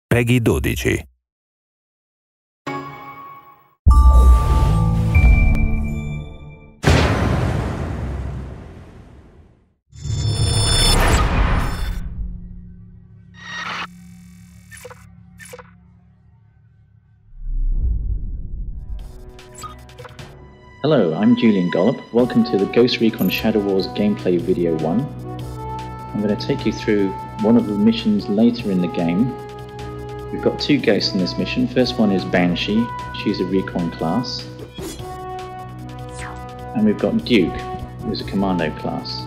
Peggy 12. Hello, I'm Julian Gollop. Welcome to the Ghost Recon Shadow Wars gameplay video 1. I'm going to take you through one of the missions later in the game. We've got two ghosts in this mission. First one is Banshee. She's a Recon class. And we've got Duke, who's a Commando class.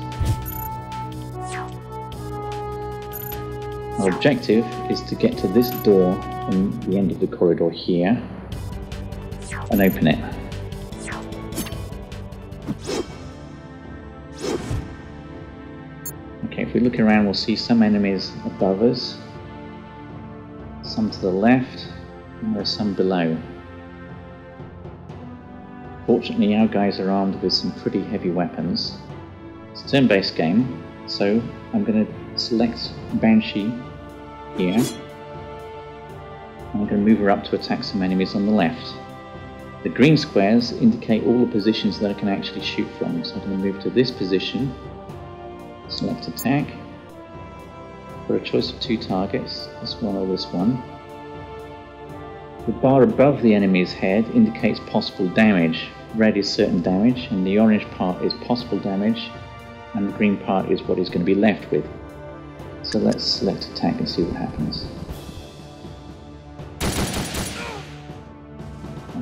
Our objective is to get to this door on the end of the corridor here and open it. Okay, if we look around, we'll see some enemies above us, some to the left, and there are some below. Fortunately, our guys are armed with some pretty heavy weapons. It's a turn-based game, so I'm going to select Banshee here. I'm going to move her up to attack some enemies on the left. The green squares indicate all the positions that I can actually shoot from, so I'm going to move to this position. Select attack. For a choice of two targets, this one or this one. The bar above the enemy's head indicates possible damage. Red is certain damage, and the orange part is possible damage, and the green part is what he's going to be left with. So let's select attack and see what happens.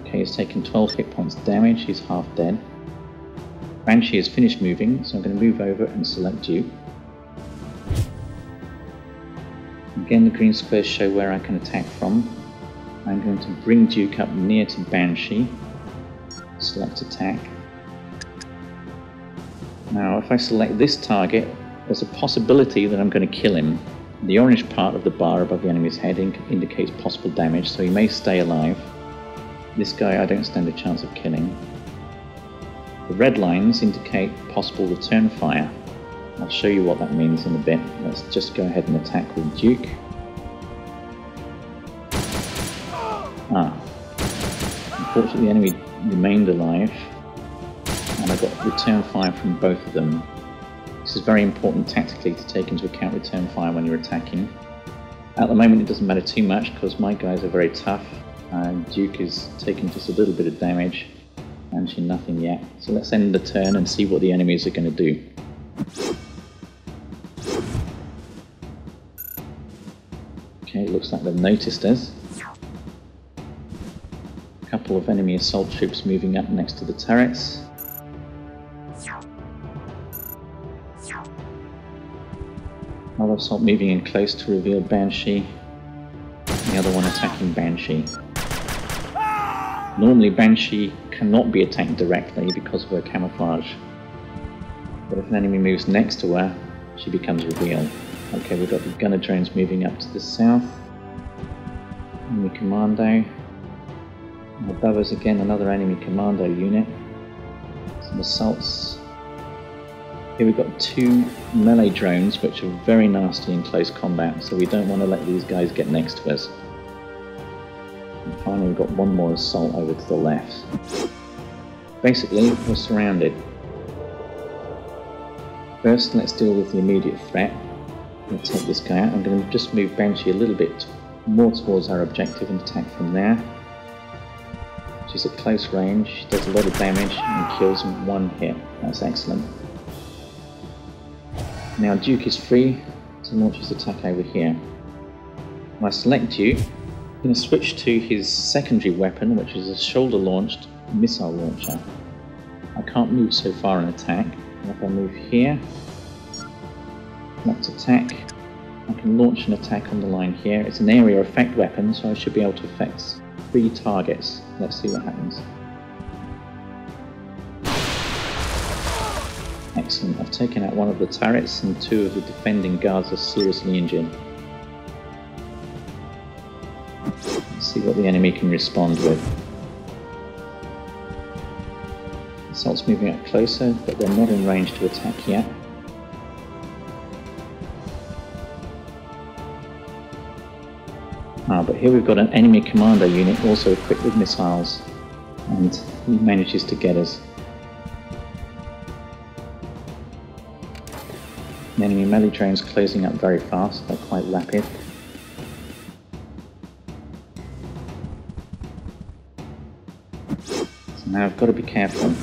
Okay, he's taken 12 hit points damage, he's half dead. Banshee has finished moving, so I'm going to move over and select Duke. Again, the green squares show where I can attack from. I'm going to bring Duke up near to Banshee. Select attack. Now, if I select this target, there's a possibility that I'm going to kill him. The orange part of the bar above the enemy's head indicates possible damage, so he may stay alive. This guy I don't stand a chance of killing. The red lines indicate possible return fire. I'll show you what that means in a bit. Let's just go ahead and attack with Duke. Unfortunately the enemy remained alive, and I got return fire from both of them. This is very important tactically to take into account return fire when you're attacking. At the moment it doesn't matter too much because my guys are very tough, and Duke is taking just a little bit of damage. Banshee nothing yet. So let's end the turn and see what the enemies are going to do. Okay, it looks like they've noticed us. A couple of enemy assault troops moving up next to the turrets. Another assault moving in close to reveal Banshee. The other one attacking Banshee. Normally Banshee cannot be attacked directly because of her camouflage. But if an enemy moves next to her, she becomes revealed. Okay, we've got the gunner drones moving up to the south. Enemy commando. And above us again another enemy commando unit. Some assaults. Here we've got two melee drones which are very nasty in close combat, so we don't want to let these guys get next to us. And finally we've got one more assault over to the left. Basically, we're surrounded. First, let's deal with the immediate threat. I'm going to take this guy out. I'm going to just move Banshee a little bit more towards our objective and attack from there. She's at close range, she does a lot of damage and kills in one hit. That's excellent. Now Duke is free to launch his attack over here. When I select Duke, I'm going to switch to his secondary weapon, which is a shoulder-launched missile launcher. I can't move so far and attack. And if I move here, select attack, I can launch an attack on the line here. It's an area effect weapon, so I should be able to affect 3 targets. Let's see what happens. Excellent, I've taken out one of the turrets and 2 of the defending guards are seriously injured. Let's see what the enemy can respond with. Assault's moving up closer, but they're not in range to attack yet. But here we've got an enemy commando unit also equipped with missiles, and he manages to get us. The enemy melee drones closing up very fast, they're quite rapid. So now I've got to be careful.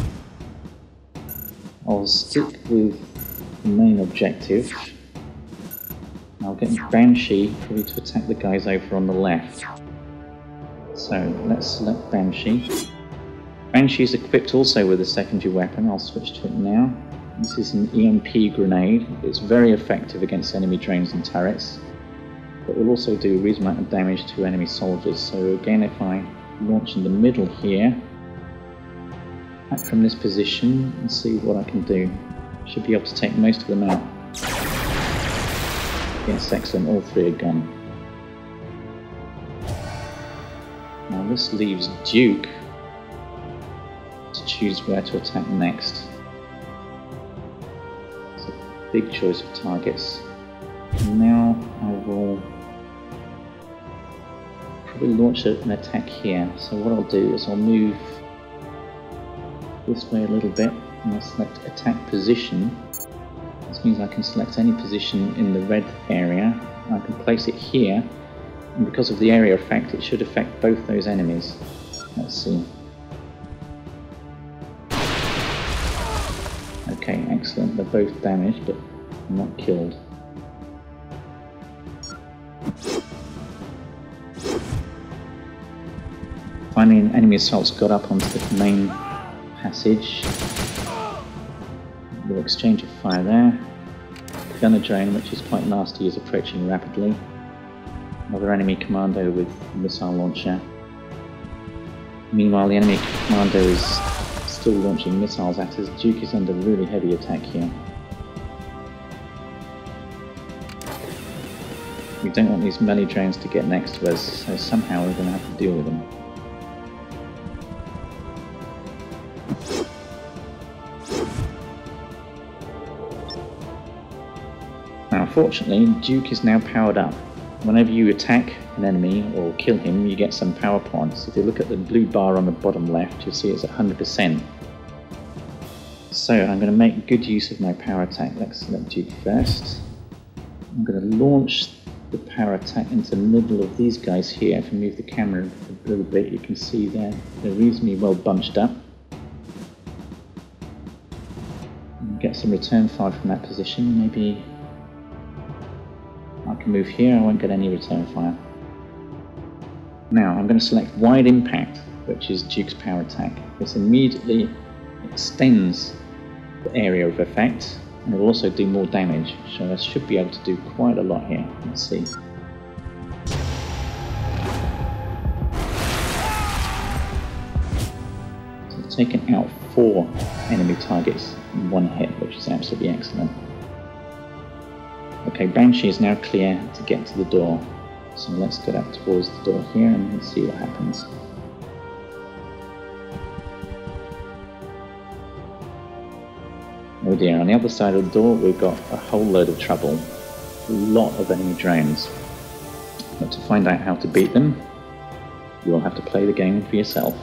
I'll stick with the main objective. I'll get Banshee probably to attack the guys over on the left. So let's select Banshee. Banshee is equipped also with a secondary weapon. I'll switch to it now. This is an EMP grenade. It's very effective against enemy drones and turrets, but will also do a reasonable amount of damage to enemy soldiers. So again, if I launch in the middle here, back from this position and see what I can do. Should be able to take most of them out. Yes, excellent, all three are gone. Now this leaves Duke to choose where to attack next. It's a big choice of targets. And now I will probably launch an attack here. So what I'll do is I'll move this way a little bit and I'll select attack position. This means I can select any position in the red area. I can place it here, and because of the area effect it should affect both those enemies. Let's see. Okay, excellent. They're both damaged but not killed. Finally, an enemy assault's got up onto the main passage. We'll exchange a fire there. Gunner drone, which is quite nasty, is approaching rapidly. Another enemy commando with a missile launcher. Meanwhile, the enemy commando is still launching missiles at us. Duke is under really heavy attack here. We don't want these melee drones to get next to us, so somehow we're going to have to deal with them. Now, fortunately, Duke is now powered up. Whenever you attack an enemy or kill him, you get some power points. If you look at the blue bar on the bottom left, you'll see it's at 100%. So I'm going to make good use of my power attack. Let's select Duke first. I'm going to launch the power attack into the middle of these guys here. If you move the camera a little bit, you can see they're reasonably well bunched up. Get some return fire from that position. Maybe I can move here, I won't get any return fire. Now I'm going to select Wide Impact, which is Duke's power attack. This immediately extends the area of effect, and it will also do more damage, so I should be able to do quite a lot here. Let's see. So I've taken out 4 enemy targets in one hit, which is absolutely excellent. Okay, Banshee is now clear to get to the door, so let's get up towards the door here and let's see what happens. Oh dear, on the other side of the door we've got a whole load of trouble. A lot of enemy drones. But to find out how to beat them, you'll have to play the game for yourself.